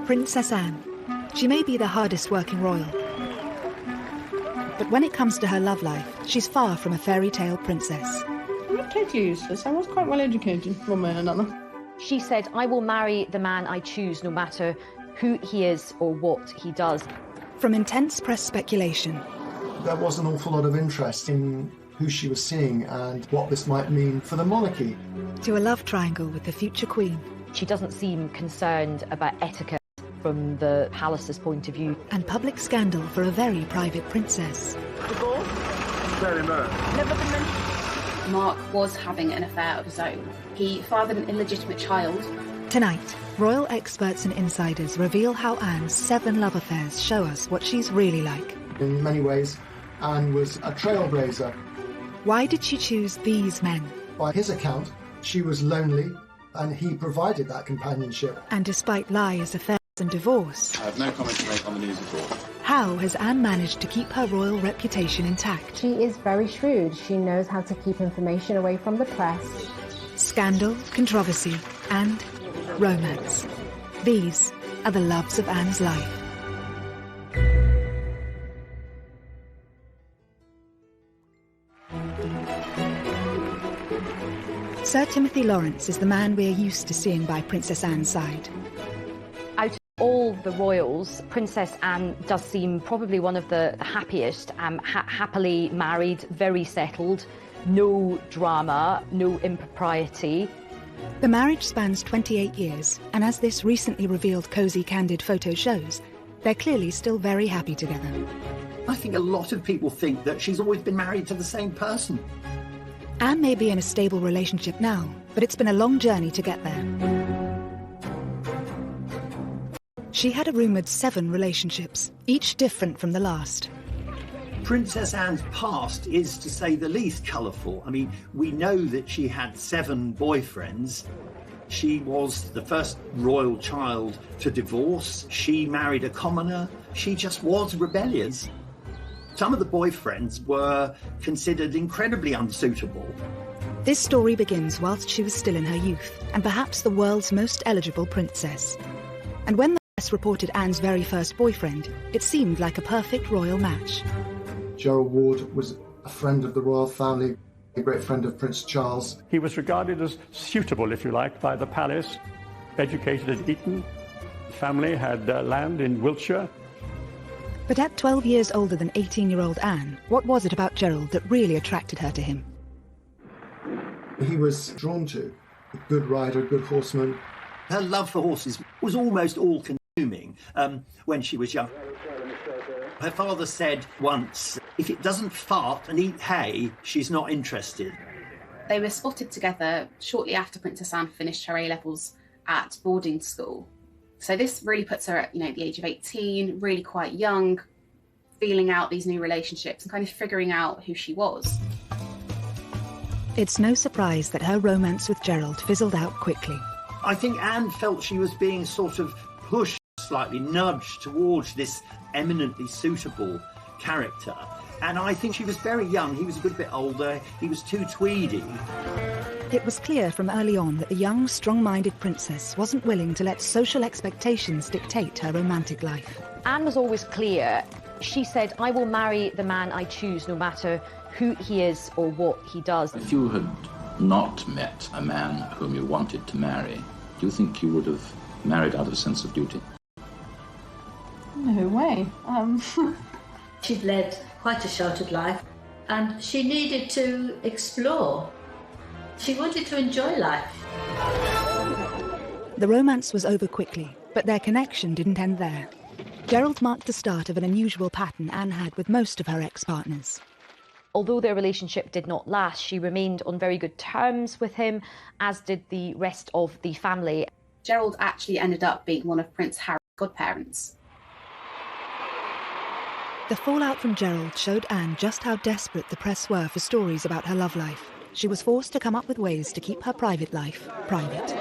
Princess Anne. She may be the hardest working royal, but when it comes to her love life, she's far from a fairy tale princess. I'm not totally useless. I was quite well educated, one way or another. She said, "I will marry the man I choose, no matter who he is or what he does." From intense press speculation, there was an awful lot of interest in who she was seeing and what this might mean for the monarchy, to a love triangle with the future queen. She doesn't seem concerned about etiquette from the palace's point of view. And public scandal for a very private princess. Very much. Never been mentioned. Mark was having an affair of his own. He fathered an illegitimate child. Tonight, royal experts and insiders reveal how Anne's 7 love affairs show us what she's really like. In many ways, Anne was a trailblazer. Why did she choose these men? By his account, she was lonely, and he provided that companionship. And despite lies, affairs and divorce, I have no comment to make on the news at all. how has Anne managed to keep her royal reputation intact? She is very shrewd. She knows how to keep information away from the press. Scandal, controversy, and romance. These are the loves of Anne's life. Sir Timothy Lawrence is the man we're used to seeing by Princess Anne's side. Out of all the royals, Princess Anne does seem probably one of the happiest, happily married, very settled, no drama, no impropriety. The marriage spans 28 years, and as this recently revealed cosy, candid photo shows, they're clearly still very happy together. I think a lot of people think that she's always been married to the same person. Anne may be in a stable relationship now, but it's been a long journey to get there. She had a rumoured 7 relationships, each different from the last. Princess Anne's past is, to say the least, colourful. I mean, we know that she had 7 boyfriends. She was the first royal child to divorce. She married a commoner. She just was rebellious. Some of the boyfriends were considered incredibly unsuitable. This story begins whilst she was still in her youth, and perhaps the world's most eligible princess. And when the press reported Anne's very first boyfriend, it seemed like a perfect royal match. Gerald Ward was a friend of the royal family, a great friend of Prince Charles. He was regarded as suitable, if you like, by the palace. Educated at Eton. Family had land in Wiltshire. But at 12 years older than 18-year-old Anne, what was it about Gerald that really attracted her to him? He was drawn to a good rider, a good horseman. Her love for horses was almost all-consuming when she was young. Her father said once, if it doesn't fart and eat hay, she's not interested. They were spotted together shortly after Princess Anne finished her A-levels at boarding school. So this really puts her at, the age of 18, really quite young, feeling out these new relationships and kind of figuring out who she was. It's no surprise that her romance with Gerald fizzled out quickly. I think Anne felt she was being sort of pushed, slightly nudged towards this eminently suitable character. And I think she was very young. He was a good bit older. He was too tweedy. It was clear from early on that the young, strong-minded princess wasn't willing to let social expectations dictate her romantic life. Anne was always clear. She said, "I will marry the man I choose, no matter who he is or what he does." If you had not met a man whom you wanted to marry, do you think you would have married out of a sense of duty? No way. She'd led quite a sheltered life, and she needed to explore. She wanted to enjoy life. The romance was over quickly, but their connection didn't end there. Gerald marked the start of an unusual pattern Anne had with most of her ex-partners. Although their relationship did not last, she remained on very good terms with him, as did the rest of the family. Gerald actually ended up being one of Prince Harry's godparents. The fallout from Gerald showed Anne just how desperate the press were for stories about her love life. She was forced to come up with ways to keep her private life private.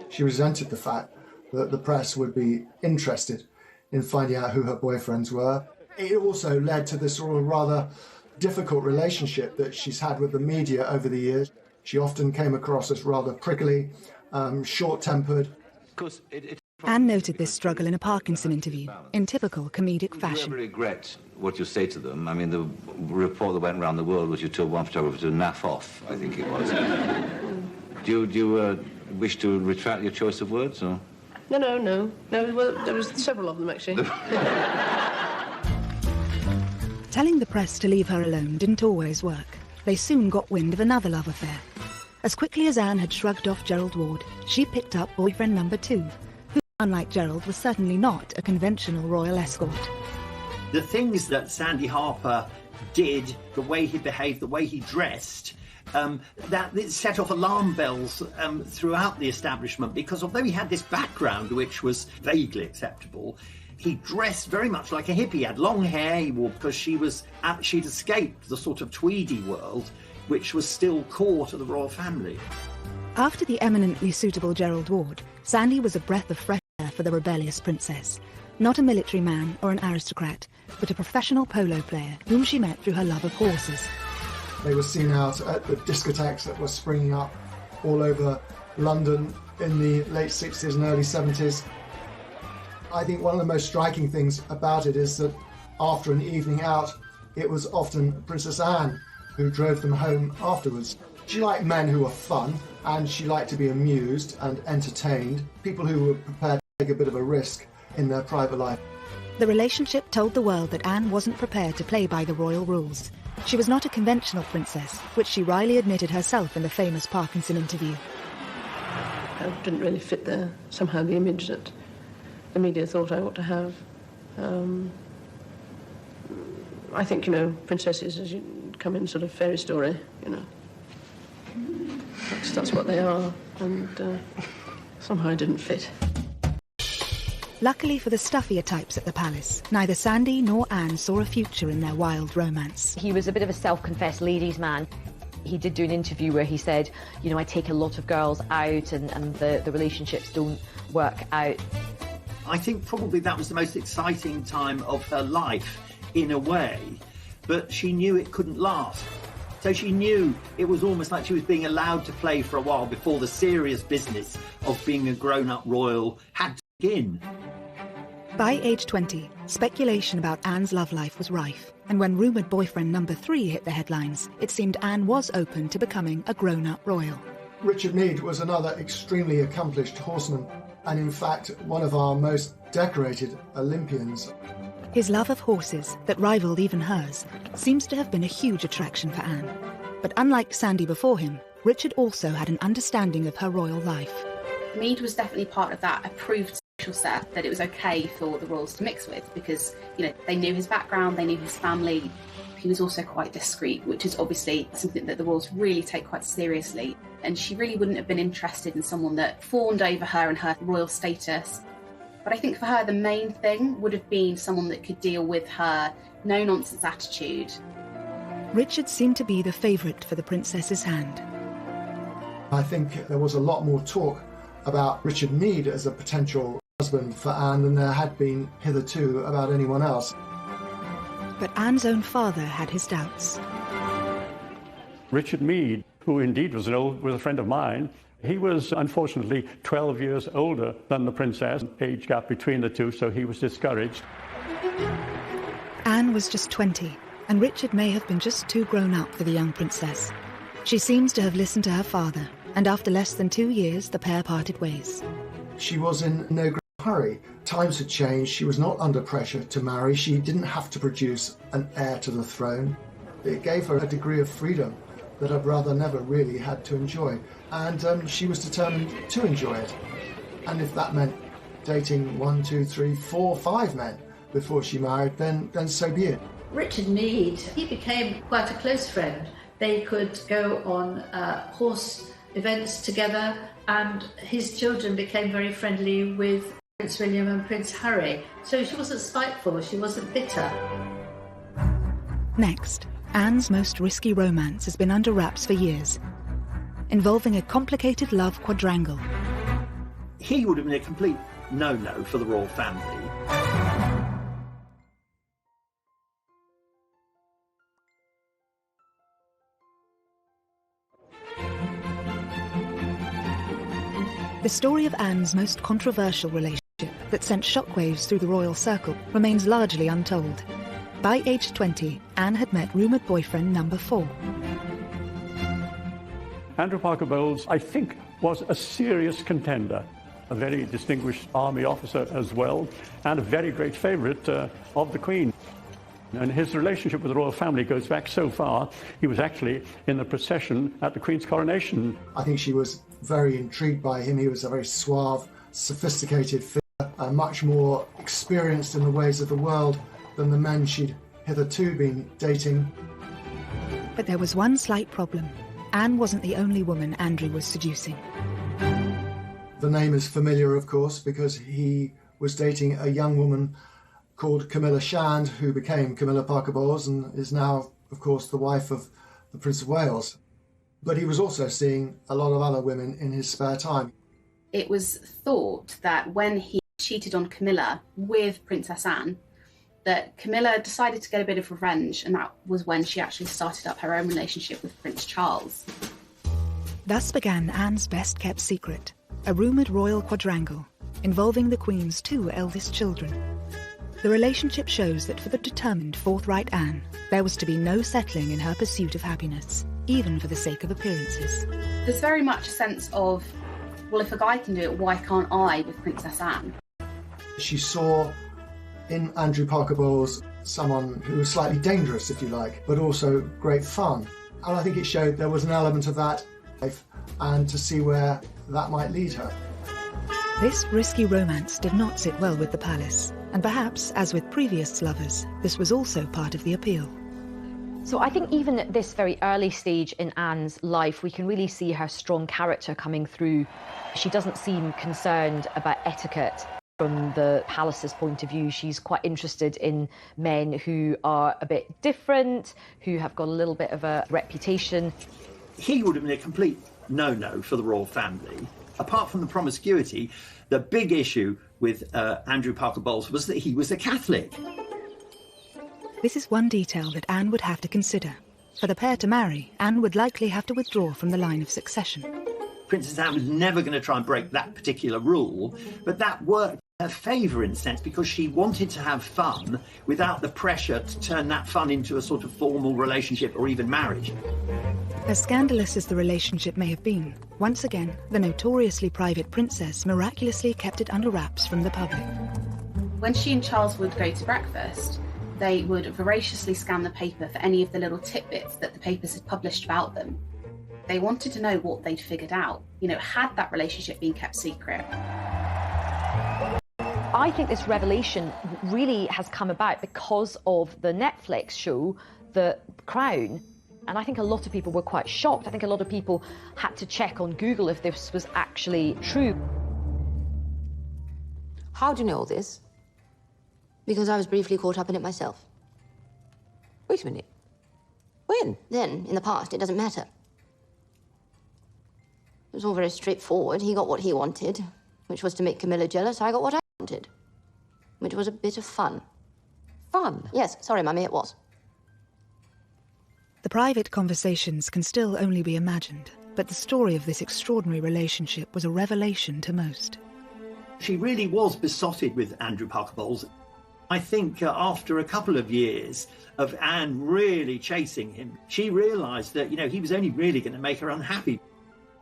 She resented the fact that the press would be interested in finding out who her boyfriends were. It also led to this sort of rather difficult relationship that she's had with the media over the years. She often came across as rather prickly, short-tempered. Anne noted this struggle in a Parkinson interview, in typical comedic fashion. Do you ever regret what you say to them? I mean, the report that went around the world was you told one photographer to naff off, I think it was. Do you wish to retract your choice of words, or...? No. Well, there was several of them, actually. Telling the press to leave her alone didn't always work. They soon got wind of another love affair. As quickly as Anne had shrugged off Gerald Ward, she picked up boyfriend number 2, who, unlike Gerald, was certainly not a conventional royal escort. The things that Sandy Harper did, the way he behaved, the way he dressed, that it set off alarm bells throughout the establishment, because although he had this background which was vaguely acceptable, he dressed very much like a hippie. He had long hair, he wore, because she'd escaped the sort of Tweedy world, which was still core to the royal family. After the eminently suitable Gerald Ward, Sandy was a breath of fresh air for the rebellious princess. Not a military man or an aristocrat, but a professional polo player whom she met through her love of horses. They were seen out at the discotheques that were springing up all over London in the late 60s and early 70s. I think one of the most striking things about it is that after an evening out, it was often Princess Anne who drove them home afterwards. She liked men who were fun, and she liked to be amused and entertained, people who were prepared to take a bit of a risk in their private life. The relationship told the world that Anne wasn't prepared to play by the royal rules. She was not a conventional princess, which she wryly admitted herself in the famous Parkinson interview. I didn't really fit somehow the image that the media thought I ought to have. I think, princesses, as you come in sort of fairy story, That's what they are, and somehow I didn't fit. Luckily for the stuffier types at the palace, neither Sandy nor Anne saw a future in their wild romance. He was a bit of a self-confessed ladies' man. He did do an interview where he said, I take a lot of girls out and the relationships don't work out. I think probably that was the most exciting time of her life, in a way, but she knew it couldn't last. So she knew it was almost like she was being allowed to play for a while before the serious business of being a grown-up royal had to begin. By age 20, speculation about Anne's love life was rife, and when rumoured boyfriend number 3 hit the headlines, it seemed Anne was open to becoming a grown-up royal. Richard Meade was another extremely accomplished horseman, and in fact one of our most decorated Olympians. His love of horses, that rivalled even hers, seems to have been a huge attraction for Anne. But unlike Sandy before him, Richard also had an understanding of her royal life. Meade was definitely part of that approved social set that it was okay for the royals to mix with, because, they knew his background, they knew his family. He was also quite discreet, which is obviously something that the royals really take quite seriously. And she really wouldn't have been interested in someone that fawned over her and her royal status. But I think for her, the main thing would have been someone that could deal with her no-nonsense attitude. Richard seemed to be the favourite for the princess's hand. I think there was a lot more talk about Richard Meade as a potential husband for Anne than there had been hitherto about anyone else. But Anne's own father had his doubts. Richard Meade, who indeed was a friend of mine, he was unfortunately 12 years older than the princess, age gap between the two, so he was discouraged. Anne was just 20, and Richard may have been just too grown up for the young princess. She seems to have listened to her father, and after less than 2 years, the pair parted ways. She was in no great hurry. Times had changed. She was not under pressure to marry. She didn't have to produce an heir to the throne. It gave her a degree of freedom that her brother never really had to enjoy. And she was determined to enjoy it. And if that meant dating 1, 2, 3, 4, 5 men before she married, then so be it. Richard Meade, he became quite a close friend. They could go on horse events together, and his children became very friendly with Prince William and Prince Harry. So she wasn't spiteful, she wasn't bitter. Next, Anne's most risky romance has been under wraps for years, involving a complicated love quadrangle. He would have been a complete no-no for the royal family. The story of Anne's most controversial relationship that sent shockwaves through the royal circle remains largely untold. By age 20, Anne had met rumoured boyfriend number 4. Andrew Parker Bowles, I think, was a serious contender, a very distinguished army officer as well, and a very great favourite of the Queen. And his relationship with the royal family goes back so far, he was actually in the procession at the Queen's coronation. I think she was very intrigued by him. He was a very suave, sophisticated figure, much more experienced in the ways of the world than the men she'd hitherto been dating. But there was one slight problem. Anne wasn't the only woman Andrew was seducing. The name is familiar, of course, because he was dating a young woman called Camilla Shand, who became Camilla Parker Bowles and is now, of course, the wife of the Prince of Wales. But he was also seeing a lot of other women in his spare time. It was thought that when he cheated on Camilla with Princess Anne, that Camilla decided to get a bit of revenge, and that was when she actually started up her own relationship with Prince Charles. Thus began Anne's best-kept secret, a rumoured royal quadrangle involving the Queen's 2 eldest children. The relationship shows that for the determined, forthright Anne, there was to be no settling in her pursuit of happiness, even for the sake of appearances. There's very much a sense of, well, if a guy can do it, why can't I with Princess Anne? She saw in Andrew Parker Bowles someone who was slightly dangerous, if you like, but also great fun. And I think it showed there was an element of that life, and to see where that might lead her. This risky romance did not sit well with the palace, and perhaps, as with previous lovers, this was also part of the appeal. So I think even at this very early stage in Anne's life, we can really see her strong character coming through. She doesn't seem concerned about etiquette. From the palace's point of view, she's quite interested in men who are a bit different, who have got a little bit of a reputation. He would have been a complete no-no for the royal family. Apart from the promiscuity, the big issue with Andrew Parker Bowles was that he was a Catholic. This is one detail that Anne would have to consider. For the pair to marry, Anne would likely have to withdraw from the line of succession. Princess Anne was never going to try and break that particular rule, but that worked in her favour in a sense because she wanted to have fun without the pressure to turn that fun into a sort of formal relationship or even marriage. As scandalous as the relationship may have been, once again, the notoriously private princess miraculously kept it under wraps from the public. When she and Charles would go to breakfast, they would voraciously scan the paper for any of the little tidbits that the papers had published about them. They wanted to know what they'd figured out. You know, had that relationship been kept secret? I think this revelation really has come about because of the Netflix show, The Crown. And I think a lot of people were quite shocked. I think a lot of people had to check on Google if this was actually true. How do you know all this? Because I was briefly caught up in it myself. Wait a minute. When? Then, in the past, it doesn't matter. It was all very straightforward. He got what he wanted, which was to make Camilla jealous. I got what I wanted, which was a bit of fun. Fun? Yes, sorry, Mummy, it was. The private conversations can still only be imagined, but the story of this extraordinary relationship was a revelation to most. She really was besotted with Andrew Parker Bowles. I think after a couple of years of Anne really chasing him, she realised that, you know, he was only really going to make her unhappy.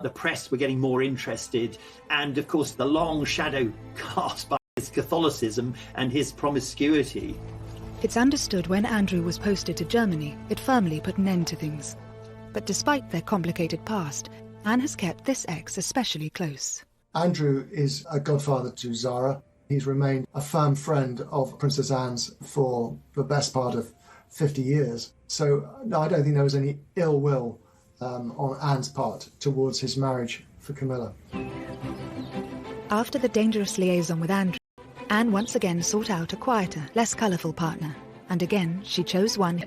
The press were getting more interested, and of course the long shadow cast by his Catholicism and his promiscuity. It's understood when Andrew was posted to Germany, it firmly put an end to things. But despite their complicated past, Anne has kept this ex especially close. Andrew is a godfather to Zara. He's remained a firm friend of Princess Anne's for the best part of 50 years. So, no, I don't think there was any ill will on Anne's part towards his marriage for Camilla. After the dangerous liaison with Andrew, Anne once again sought out a quieter, less colourful partner, and again she chose one.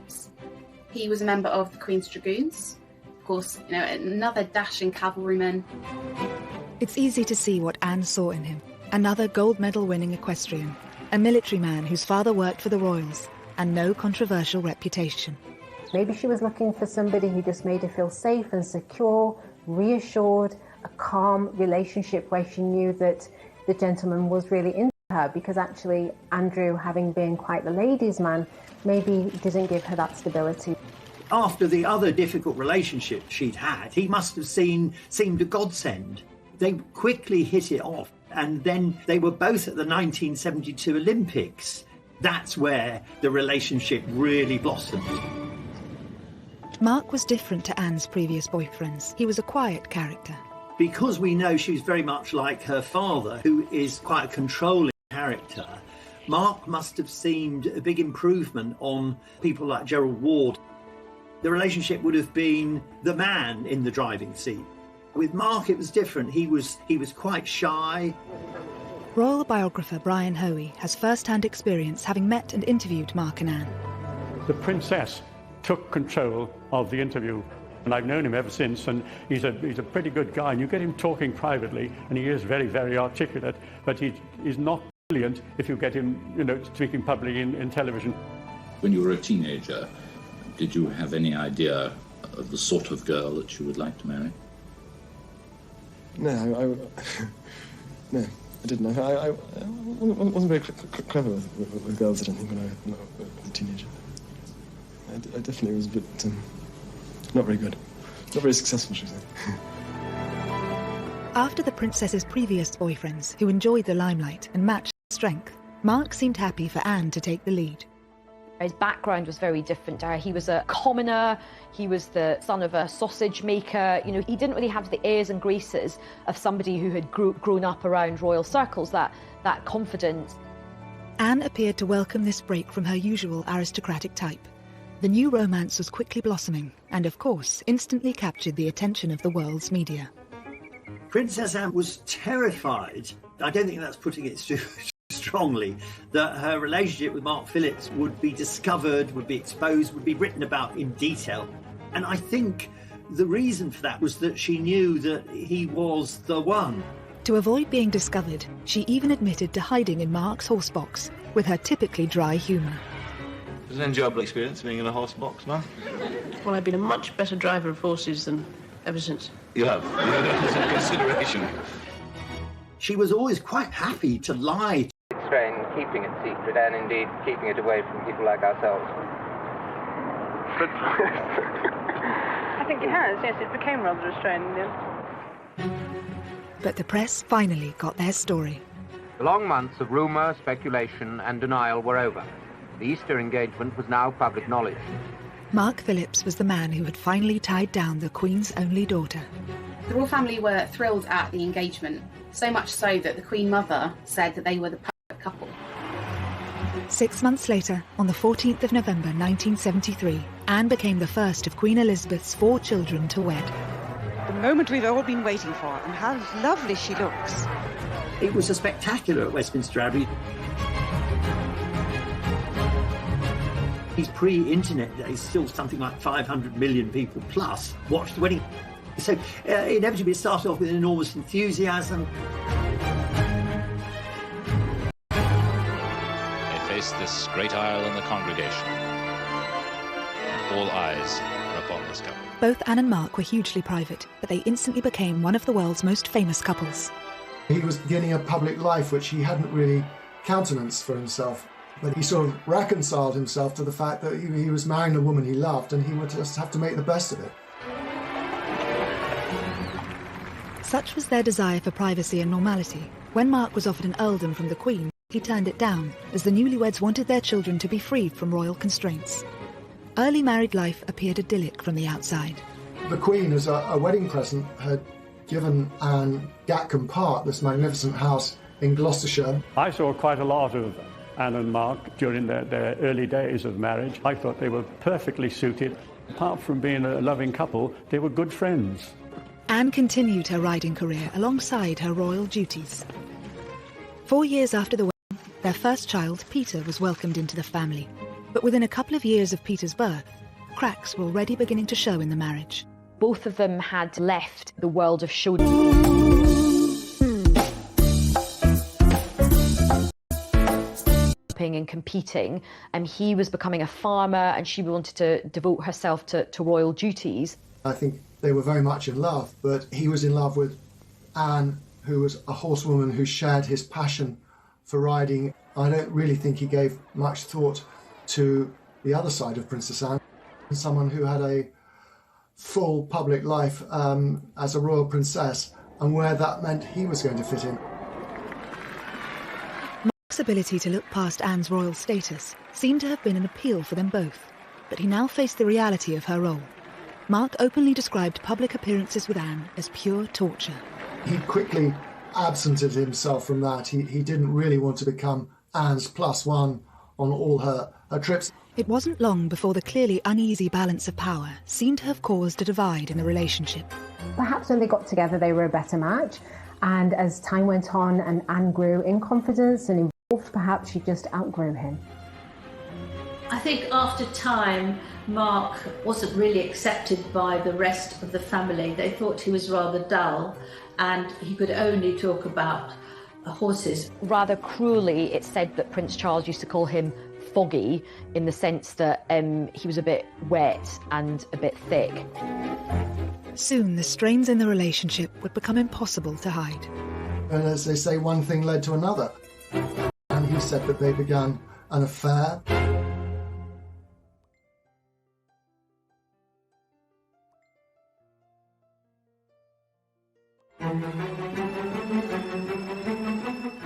He was a member of the Queen's Dragoons, of course, you know, another dashing cavalryman. It's easy to see what Anne saw in him. Another gold medal winning equestrian, a military man whose father worked for the royals, and no controversial reputation. Maybe she was looking for somebody who just made her feel safe and secure, reassured, a calm relationship where she knew that the gentleman was really interested. her, because actually Andrew, having been quite the ladies' man, maybe didn't give her that stability. After the other difficult relationship she'd had, he must have seemed a godsend. They quickly hit it off, and then they were both at the 1972 Olympics. That's where the relationship really blossomed. Mark was different to Anne's previous boyfriends. He was a quiet character. Because we know she's very much like her father, who is quite a controlling character, Mark must have seemed a big improvement on people like Gerald Ward. The relationship would have been the man in the driving seat. With Mark, it was different. He was quite shy. Royal biographer Brian Hoey has first-hand experience having met and interviewed Mark and Anne. The princess took control of the interview, and I've known him ever since, and he's a pretty good guy, and you get him talking privately, and he is very, very articulate, but he's not brilliant if you get him, speaking publicly in television. When you were a teenager, did you have any idea of the sort of girl that you would like to marry? No, no, I didn't. I wasn't very clever with girls, I don't think, when I was a teenager. I definitely was a bit not very good. Not very successful, should I say. After the princess's previous boyfriends, who enjoyed the limelight and matched strength, Mark seemed happy for Anne to take the lead. His background was very different to her. He was a commoner, he was the son of a sausage maker. He didn't really have the airs and graces of somebody who had grown up around royal circles, that confidence. Anne appeared to welcome this break from her usual aristocratic type. The new romance was quickly blossoming and, of course, instantly captured the attention of the world's media. Princess Anne was terrified. I don't think that's putting it too strongly, that her relationship with Mark Phillips would be discovered, would be exposed, would be written about in detail. And I think the reason for that was that she knew that he was the one. To avoid being discovered, she even admitted to hiding in Mark's horse box, with her typically dry humour. It was an enjoyable experience being in a horse box, man. Well, I've been a much better driver of horses than ever since. You have? You had some consideration. She was always quite happy to lie. Restrain keeping it secret and indeed keeping it away from people like ourselves. I think it has, yes, it became rather restrained in the end. But the press finally got their story. The long months of rumour, speculation and denial were over. The Easter engagement was now public knowledge. Mark Phillips was the man who had finally tied down the Queen's only daughter. The royal family were thrilled at the engagement, so much so that the Queen Mother said that they were the perfect couple. 6 months later, on the 14th of November 1973, Anne became the first of Queen Elizabeth's 4 children to wed. The moment we've all been waiting for, and how lovely she looks. It was a spectacular at Westminster Abbey. These pre-internet days, still something like 500 million people plus watched the wedding. So inevitably it started off with enormous enthusiasm. They faced this great aisle in the congregation. All eyes were upon this couple. Both Anne and Mark were hugely private, but they instantly became one of the world's most famous couples. He was beginning a public life which he hadn't really countenanced for himself. But he sort of reconciled himself to the fact that he was marrying the woman he loved and he would just have to make the best of it. Such was their desire for privacy and normality. When Mark was offered an earldom from the Queen, he turned it down, as the newlyweds wanted their children to be freed from royal constraints. Early married life appeared idyllic from the outside. The Queen, as a wedding present, had given Anne Gatcombe Park, this magnificent house in Gloucestershire. I saw quite a lot of Anne and Mark during their early days of marriage. I thought they were perfectly suited. Apart from being a loving couple, they were good friends. Anne continued her riding career alongside her royal duties. 4 years after the wedding, their first child, Peter, was welcomed into the family. But within a couple of years of Peter's birth, cracks were already beginning to show in the marriage. Both of them had left the world of show and competing, and he was becoming a farmer and she wanted to devote herself to royal duties. I think they were very much in love, but he was in love with Anne, who was a horsewoman who shared his passion for riding. I don't really think he gave much thought to the other side of Princess Anne, someone who had a full public life as a royal princess, and where that meant he was going to fit in. Mark's ability to look past Anne's royal status seemed to have been an appeal for them both, but he now faced the reality of her role. Mark openly described public appearances with Anne as pure torture. He quickly absented himself from that. He didn't really want to become Anne's +1 on all her trips. It wasn't long before the clearly uneasy balance of power seemed to have caused a divide in the relationship. Perhaps when they got together they were a better match, and as time went on and Anne grew in confidence and involved, perhaps she just outgrew him. I think after time, Mark wasn't really accepted by the rest of the family. They thought he was rather dull and he could only talk about horses. Rather cruelly, it's said that Prince Charles used to call him foggy, in the sense that he was a bit wet and a bit thick. Soon the strains in the relationship would become impossible to hide. And as they say, one thing led to another. And he said that they began an affair.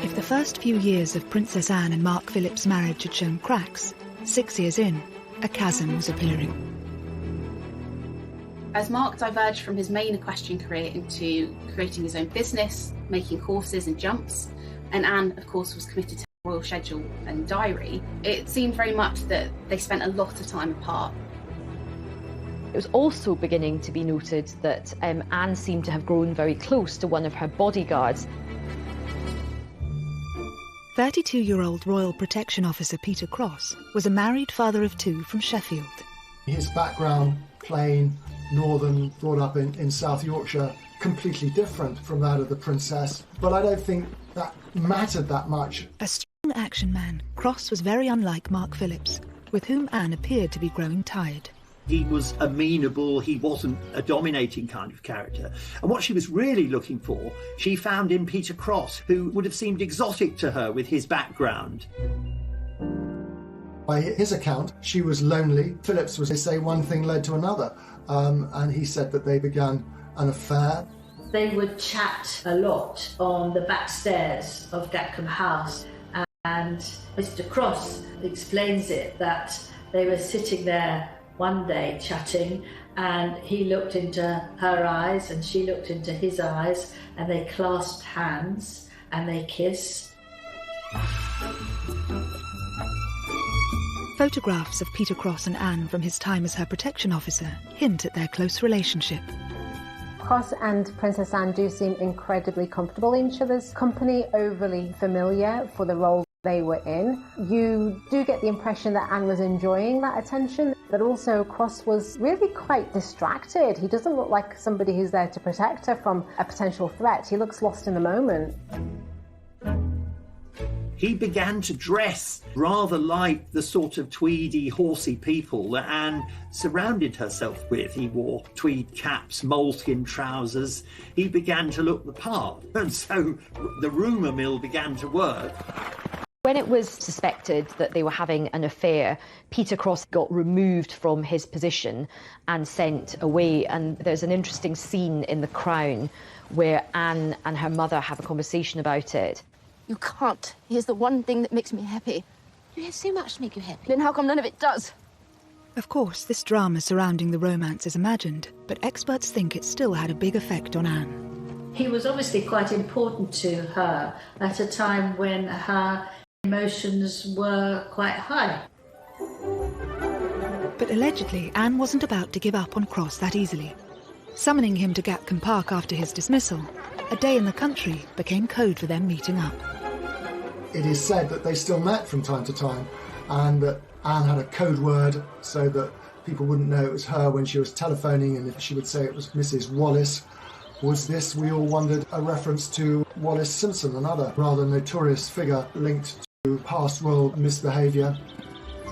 If the first few years of Princess Anne and Mark Philip's marriage had shown cracks, 6 years in, a chasm was appearing. As Mark diverged from his main equestrian career into creating his own business, making horses and jumps, and Anne, of course, was committed to her royal schedule and diary, it seemed very much that they spent a lot of time apart. It was also beginning to be noted that Anne seemed to have grown very close to one of her bodyguards. 32-year-old Royal Protection Officer Peter Cross was a married father of 2 from Sheffield. His background, plain, northern, brought up in South Yorkshire, completely different from that of the princess, but I don't think that mattered that much. A strong action man, Cross was very unlike Mark Phillips, with whom Anne appeared to be growing tired. He was amenable, he wasn't a dominating kind of character. And what she was really looking for, she found in Peter Cross, who would have seemed exotic to her with his background. By his account, she was lonely. Phillips was, they say, one thing led to another. And he said that they began an affair. They would chat a lot on the back stairs of Dackham House. And Mr. Cross explains it, that they were sitting there one day chatting, and he looked into her eyes and she looked into his eyes, and they clasped hands and they kissed. Photographs of Peter Cross and Anne from his time as her protection officer hint at their close relationship. Cross and Princess Anne do seem incredibly comfortable in each other's company, overly familiar for the role they were in. You do get the impression that Anne was enjoying that attention, but also Cross was really quite distracted. He doesn't look like somebody who's there to protect her from a potential threat. He looks lost in the moment. He began to dress rather like the sort of tweedy, horsey people that Anne surrounded herself with. He wore tweed caps, moleskin trousers. He began to look the part, and so the rumour mill began to work. When it was suspected that they were having an affair, Peter Cross got removed from his position and sent away. And there's an interesting scene in The Crown where Anne and her mother have a conversation about it. You can't. Here's the one thing that makes me happy. You have so much to make you happy. Then how come none of it does? Of course, this drama surrounding the romance is imagined, but experts think it still had a big effect on Anne. He was obviously quite important to her at a time when her emotions were quite high. But allegedly, Anne wasn't about to give up on Cross that easily. Summoning him to Gatcombe Park after his dismissal, a day in the country became code for them meeting up. It is said that they still met from time to time, and that Anne had a code word so that people wouldn't know it was her when she was telephoning, and if she would say it was Mrs. Wallace. Was this, we all wondered, a reference to Wallace Simpson, another rather notorious figure linked to past royal misbehaviour?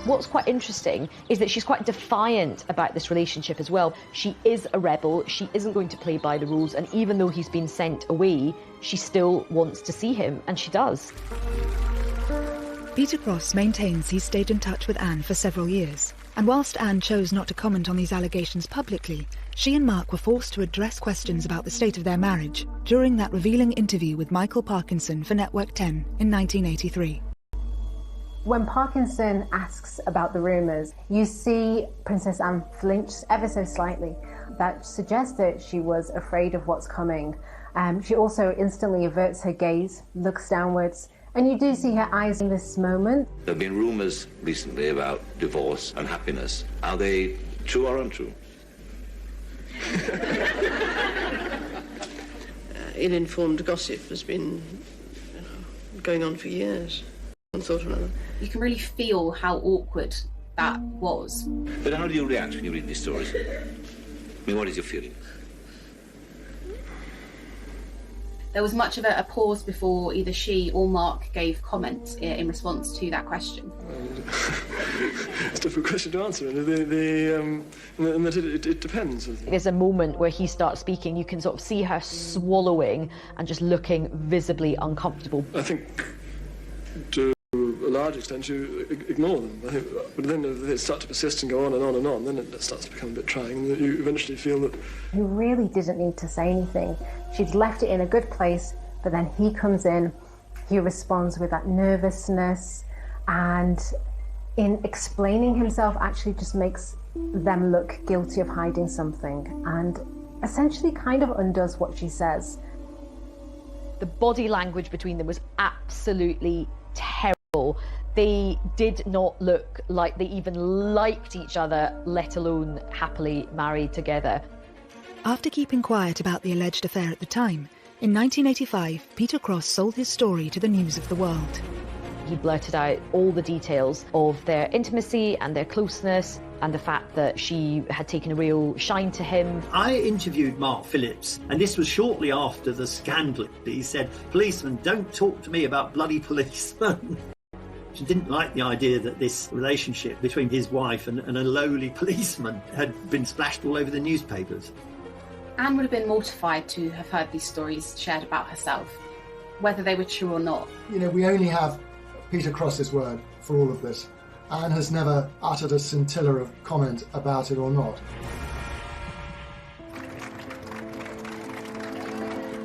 What's quite interesting is that she's quite defiant about this relationship as well. She is a rebel, she isn't going to play by the rules, and even though he's been sent away, she still wants to see him, and she does. Peter Cross maintains he stayed in touch with Anne for several years, and whilst Anne chose not to comment on these allegations publicly, she and Mark were forced to address questions about the state of their marriage during that revealing interview with Michael Parkinson for Network 10 in 1983. When Parkinson asks about the rumours, you see Princess Anne flinch ever so slightly. That suggests that she was afraid of what's coming. She also instantly averts her gaze, looks downwards, and you do see her eyes in this moment. There have been rumours recently about divorce and happiness. Are they true or untrue? Ill-informed gossip has been going on for years. One thought or another. You can really feel how awkward that was. But how do you react when you read these stories? I mean, what is your feeling? There was much of a pause before either she or Mark gave comment in response to that question. It's a difficult question to answer, and that it depends. There's a moment where he starts speaking, you can sort of see her swallowing and just looking visibly uncomfortable. I think to a large extent you ignore them, I think, but then if they start to persist and go on and on and on, then it starts to become a bit trying, and you eventually feel that... He really didn't need to say anything. She'd left it in a good place, but then he comes in, he responds with that nervousness, and in explaining himself actually just makes them look guilty of hiding something, and essentially kind of undoes what she says. The body language between them was absolutely terrible. They did not look like they even liked each other, let alone happily married together. After keeping quiet about the alleged affair at the time, in 1985, Peter Cross sold his story to the News of the World. He blurted out all the details of their intimacy and their closeness, and the fact that she had taken a real shine to him. I interviewed Mark Phillips, and this was shortly after the scandal. He said, "Policeman, don't talk to me about bloody policemen." She didn't like the idea that this relationship between his wife and a lowly policeman had been splashed all over the newspapers. Anne would have been mortified to have heard these stories shared about herself, whether they were true or not. You know, we only have Peter Cross's word for all of this. Anne has never uttered a scintilla of comment about it or not.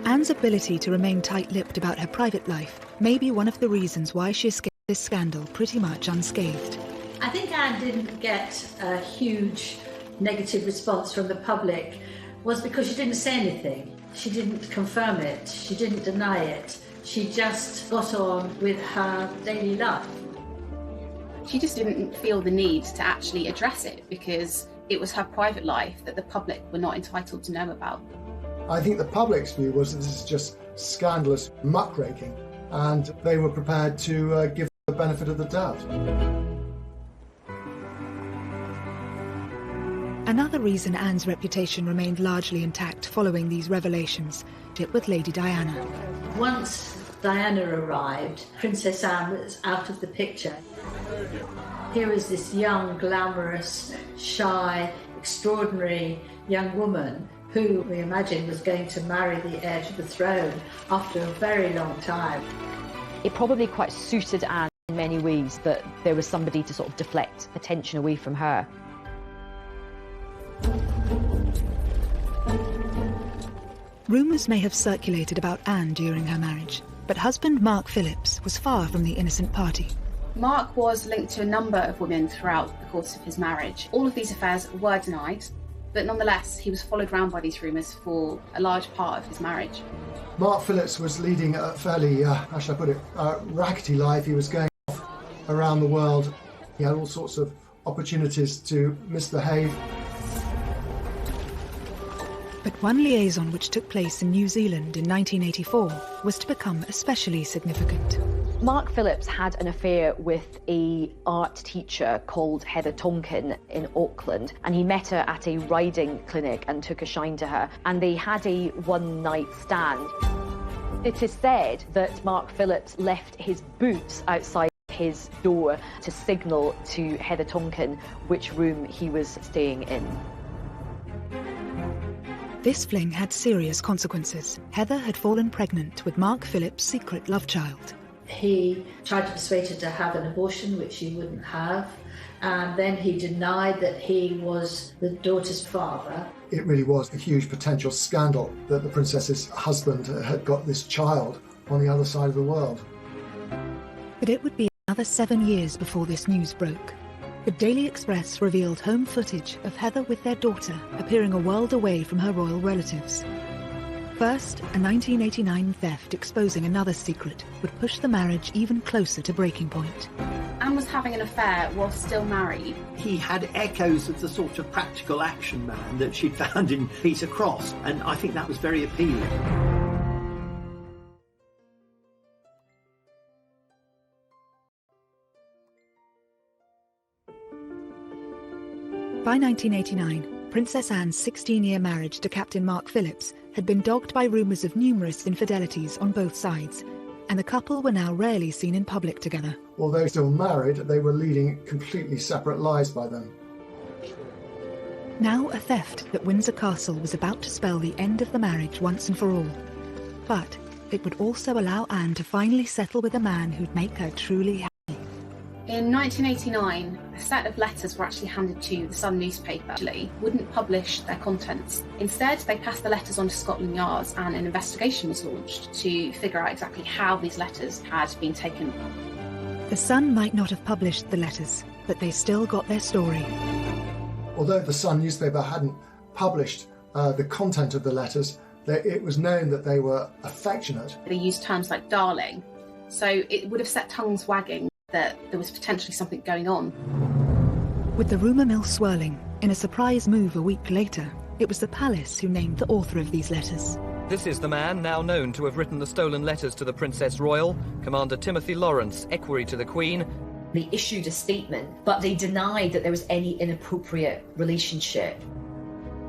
Anne's ability to remain tight-lipped about her private life may be one of the reasons why she escaped this scandal pretty much unscathed. I think Anne didn't get a huge negative response from the public was because she didn't say anything. She didn't confirm it. She didn't deny it. She just got on with her daily life. She just didn't feel the need to actually address it because it was her private life that the public were not entitled to know about. I think the public's view was that this is just scandalous muckraking, and they were prepared to give the benefit of the doubt. Another reason Anne's reputation remained largely intact following these revelations dealt with Lady Diana. Once Diana arrived, Princess Anne was out of the picture. Here is this young, glamorous, shy, extraordinary young woman who we imagine was going to marry the heir to the throne after a very long time. It probably quite suited Anne in many ways that there was somebody to sort of deflect attention away from her. Rumours may have circulated about Anne during her marriage, but husband Mark Phillips was far from the innocent party. Mark was linked to a number of women throughout the course of his marriage. All of these affairs were denied, but nonetheless he was followed round by these rumours for a large part of his marriage. Mark Phillips was leading a fairly, how should I put it, rackety life. He was going off around the world. He had all sorts of opportunities to misbehave. But one liaison which took place in New Zealand in 1984 was to become especially significant. Mark Phillips had an affair with an art teacher called Heather Tonkin in Auckland, and he met her at a riding clinic and took a shine to her, and they had a one-night stand. It is said that Mark Phillips left his boots outside his door to signal to Heather Tonkin which room he was staying in. This fling had serious consequences. Heather had fallen pregnant with Mark Phillips' secret love child. He tried to persuade her to have an abortion, which she wouldn't have. And then he denied that he was the daughter's father. It really was a huge potential scandal that the princess's husband had got this child on the other side of the world. But it would be another 7 years before this news broke. The Daily Express revealed home footage of Heather with their daughter appearing a world away from her royal relatives. First, a 1989 theft exposing another secret would push the marriage even closer to breaking point. Anne was having an affair while still married. He had echoes of the sort of practical action man that she'd found in Peter Cross, and I think that was very appealing. By 1989, Princess Anne's 16-year marriage to Captain Mark Phillips had been dogged by rumours of numerous infidelities on both sides, and the couple were now rarely seen in public together. Although still married, they were leading completely separate lives by then. Now a theft at Windsor Castle was about to spell the end of the marriage once and for all. But it would also allow Anne to finally settle with a man who'd make her truly happy. In 1989, a set of letters were actually handed to the Sun newspaper. Actually, wouldn't publish their contents. Instead, they passed the letters on to Scotland Yard, and an investigation was launched to figure out exactly how these letters had been taken. The Sun might not have published the letters, but they still got their story. Although the Sun newspaper hadn't published the content of the letters, it was known that they were affectionate. They used terms like darling, so it would have set tongues wagging that there was potentially something going on. With the rumour mill swirling, in a surprise move a week later, it was the palace who named the author of these letters. This is the man now known to have written the stolen letters to the Princess Royal, Commander Timothy Lawrence, equerry to the Queen. They issued a statement, but they denied that there was any inappropriate relationship.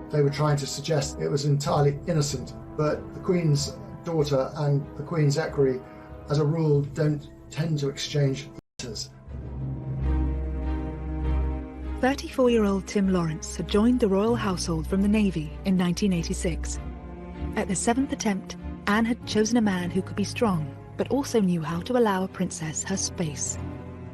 They were trying to suggest it was entirely innocent, but the Queen's daughter and the Queen's equerry, as a rule, don't tend to exchange letters. 34-year-old Tim Lawrence had joined the royal household from the Navy in 1986. At the 7th attempt, Anne had chosen a man who could be strong, but also knew how to allow a princess her space.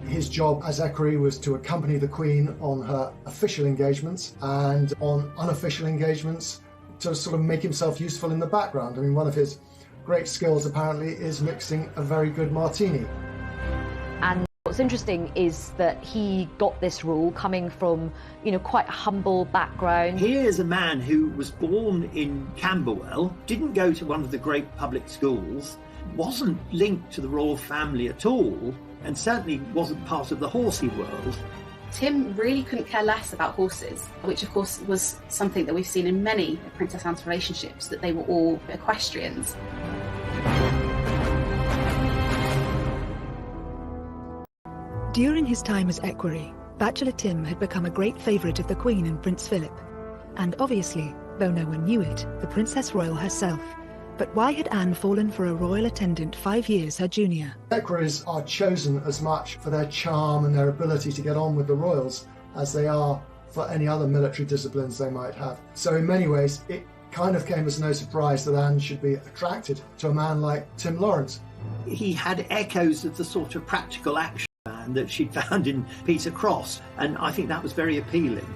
His job as equerry was to accompany the Queen on her official engagements, and on unofficial engagements to sort of make himself useful in the background. I mean, one of his great skills apparently is mixing a very good martini. And what's interesting is that he got this role coming from, quite a humble background. Here's a man who was born in Camberwell, didn't go to one of the great public schools, wasn't linked to the royal family at all, and certainly wasn't part of the horsey world. Tim really couldn't care less about horses, which of course was something that we've seen in many of Princess Anne's relationships, that they were all equestrians. During his time as equerry, Bachelor Tim had become a great favourite of the Queen and Prince Philip. And obviously, though no one knew it, the Princess Royal herself. But why had Anne fallen for a royal attendant 5 years her junior? Equerries are chosen as much for their charm and their ability to get on with the royals as they are for any other military disciplines they might have. So in many ways, it kind of came as no surprise that Anne should be attracted to a man like Tim Lawrence. He had echoes of the sort of practical action man that she'd found in Peter Cross, and I think that was very appealing.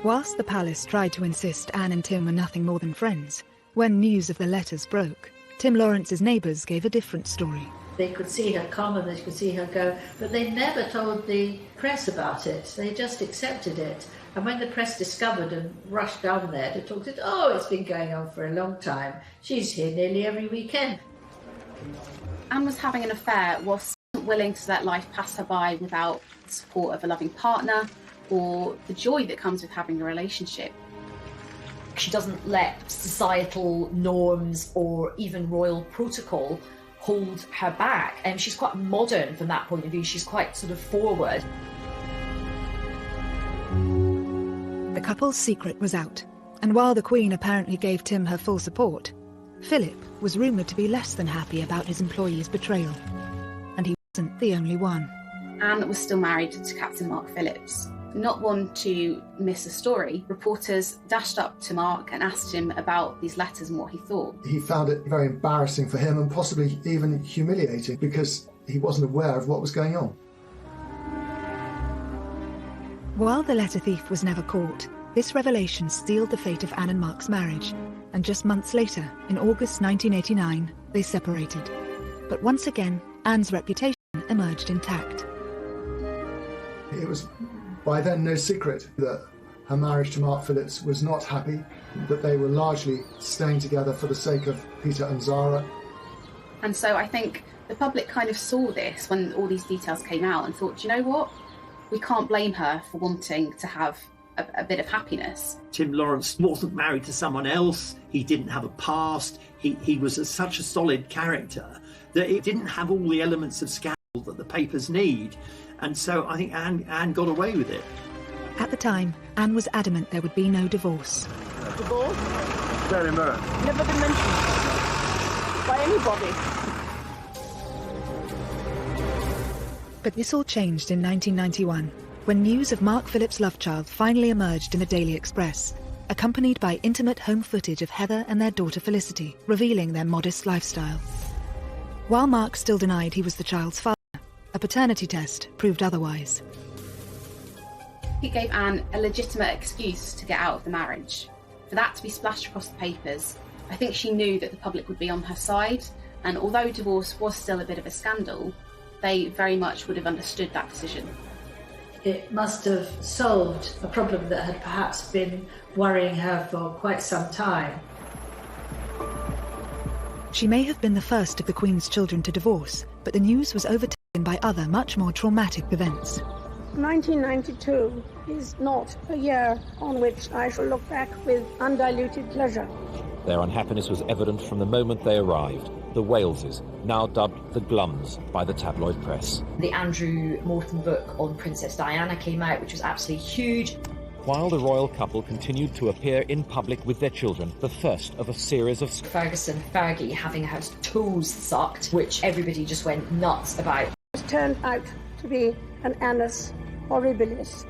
Whilst the palace tried to insist Anne and Tim were nothing more than friends, when news of the letters broke, Tim Lawrence's neighbours gave a different story. They could see her come and they could see her go, but they never told the press about it. They just accepted it. And when the press discovered and rushed down there to talk to it, it's been going on for a long time. She's here nearly every weekend. Anne was having an affair whilst not willing to let life pass her by without the support of a loving partner or the joy that comes with having a relationship. She doesn't let societal norms or even royal protocol hold her back. And she's quite modern from that point of view. She's quite sort of forward. The couple's secret was out, and while the Queen apparently gave Tim her full support, Philip was rumoured to be less than happy about his employee's betrayal. And he wasn't the only one. Anne was still married to Captain Mark Phillips, Not one to miss a story, reporters dashed up to Mark and asked him about these letters and what he thought. He found it very embarrassing for him and possibly even humiliating because he wasn't aware of what was going on. While the letter thief was never caught, this revelation sealed the fate of Anne and Mark's marriage, and just months later, in August 1989, they separated. But once again, Anne's reputation emerged intact. It was by then no secret that her marriage to Mark Phillips was not happy, that they were largely staying together for the sake of Peter and Zara. And so I think the public kind of saw this when all these details came out and thought, you know what? We can't blame her for wanting to have a bit of happiness. Tim Lawrence wasn't married to someone else. He didn't have a past. He was such a solid character that it didn't have all the elements of scandal that the papers need. And so I think Anne got away with it. At the time, Anne was adamant there would be no divorce. Divorce? Very much. Never been mentioned by anybody. But this all changed in 1991, when news of Mark Phillips' love child finally emerged in the Daily Express, accompanied by intimate home footage of Heather and their daughter Felicity, revealing their modest lifestyle. While Mark still denied he was the child's father, a paternity test proved otherwise. It gave Anne a legitimate excuse to get out of the marriage. For that to be splashed across the papers, I think she knew that the public would be on her side, and although divorce was still a bit of a scandal, they very much would have understood that decision. It must have solved a problem that had perhaps been worrying her for quite some time. She may have been the first of the Queen's children to divorce, but the news was overtaken by other much more traumatic events. 1992 is not a year on which I shall look back with undiluted pleasure. Their unhappiness was evident from the moment they arrived. The Waleses, now dubbed the Glums by the tabloid press. The Andrew Morton book on Princess Diana came out, which was absolutely huge. While the royal couple continued to appear in public with their children, the first of a series of... Fergie having her toes sucked, which everybody just went nuts about. It turned out to be an annus horribilis.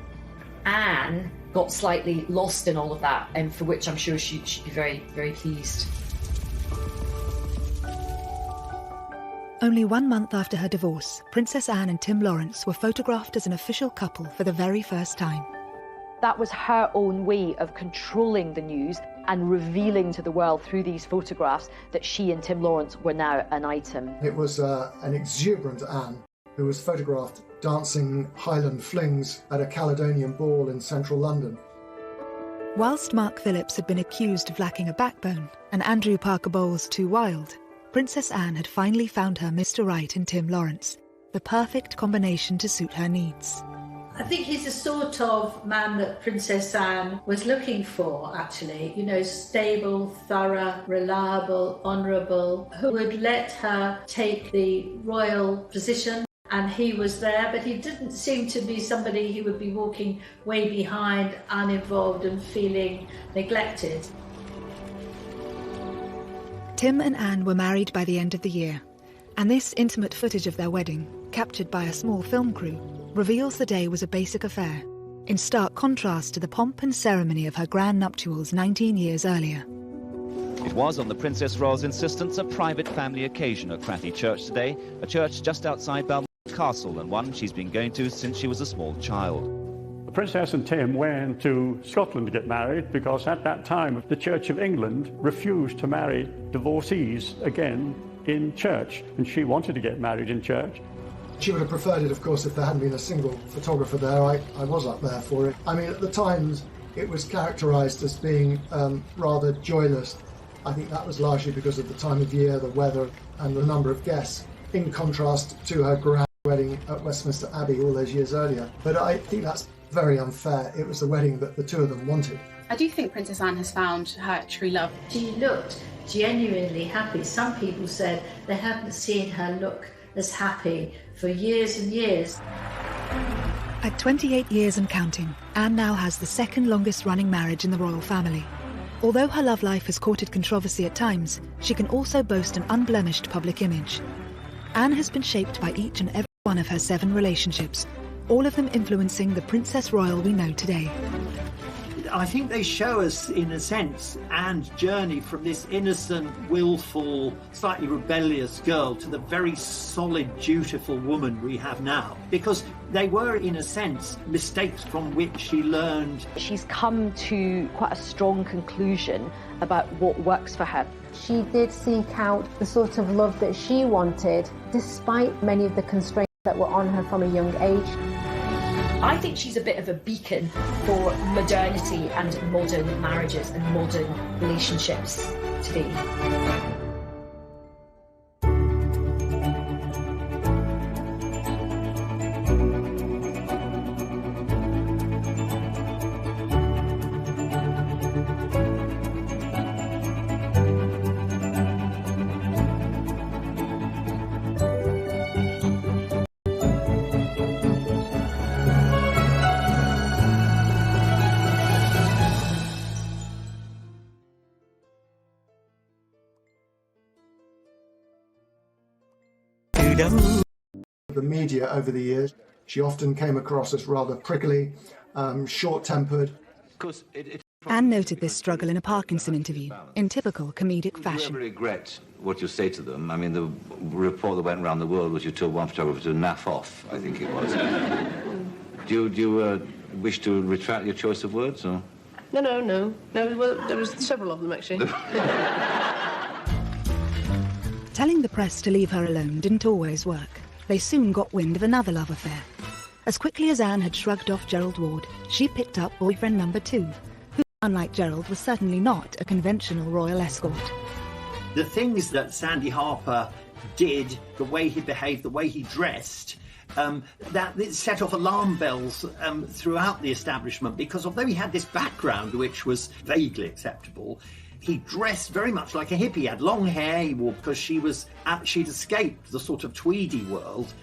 Anne got slightly lost in all of that, and for which I'm sure she'd be very, very pleased. Only 1 month after her divorce, Princess Anne and Tim Lawrence were photographed as an official couple for the very first time. That was her own way of controlling the news and revealing to the world through these photographs that she and Tim Lawrence were now an item. It was an exuberant Anne who was photographed dancing Highland flings at a Caledonian ball in central London. Whilst Mark Phillips had been accused of lacking a backbone and Andrew Parker Bowles too wild, Princess Anne had finally found her Mr. Right in Tim Lawrence, the perfect combination to suit her needs. I think he's the sort of man that Princess Anne was looking for, actually. You know, stable, thorough, reliable, honourable, who would let her take the royal position. And he was there, but he didn't seem to be somebody who would be walking way behind, uninvolved and feeling neglected. Tim and Anne were married by the end of the year, and this intimate footage of their wedding, captured by a small film crew, reveals the day was a basic affair, in stark contrast to the pomp and ceremony of her grand nuptials 19 years earlier. It was, on the Princess Royal's insistence, a private family occasion at Cratty Church today, a church just outside Balmoral Castle, and one she's been going to since she was a small child. The Princess and Tim went to Scotland to get married because at that time the Church of England refused to marry divorcees again in church, and she wanted to get married in church. She would have preferred it, of course, if there hadn't been a single photographer there. I was up there for it. I mean, at the times, it was characterised as being rather joyless. I think that was largely because of the time of year, the weather, and the number of guests, in contrast to her grand wedding at Westminster Abbey all those years earlier. But I think that's very unfair. It was the wedding that the two of them wanted. I do think Princess Anne has found her true love. She looked genuinely happy. Some people said they hadn't seen her look as happy for years and years. At 28 years and counting, Anne now has the second longest running marriage in the royal family. Although her love life has courted controversy at times, she can also boast an unblemished public image. Anne has been shaped by each and every one of her 7 relationships, all of them influencing the Princess Royal we know today. I think they show us, in a sense, Anne's journey from this innocent, willful, slightly rebellious girl to the very solid, dutiful woman we have now. Because they were, in a sense, mistakes from which she learned. She's come to quite a strong conclusion about what works for her. She did seek out the sort of love that she wanted, despite many of the constraints that were on her from a young age. I think she's a bit of a beacon for modernity and modern marriages and modern relationships today. The media over the years, she often came across as rather prickly, short-tempered. Anne noted this struggle in a Parkinson interview, in typical comedic fashion. Do you ever regret what you say to them? I mean, the report that went around the world was you told one photographer to naff off, I think it was. Do you wish to retract your choice of words, or? No. Well, there was several of them, actually. Telling the press to leave her alone didn't always work. They soon got wind of another love affair. As quickly as Anne had shrugged off Gerald Ward, she picked up boyfriend number 2, who, unlike Gerald, was certainly not a conventional royal escort. The things that Sandy Harper did, the way he behaved, the way he dressed, that it set off alarm bells throughout the establishment, because although he had this background which was vaguely acceptable, he dressed very much like a hippie. He had long hair, he wore, because she'd escaped the sort of tweedy world,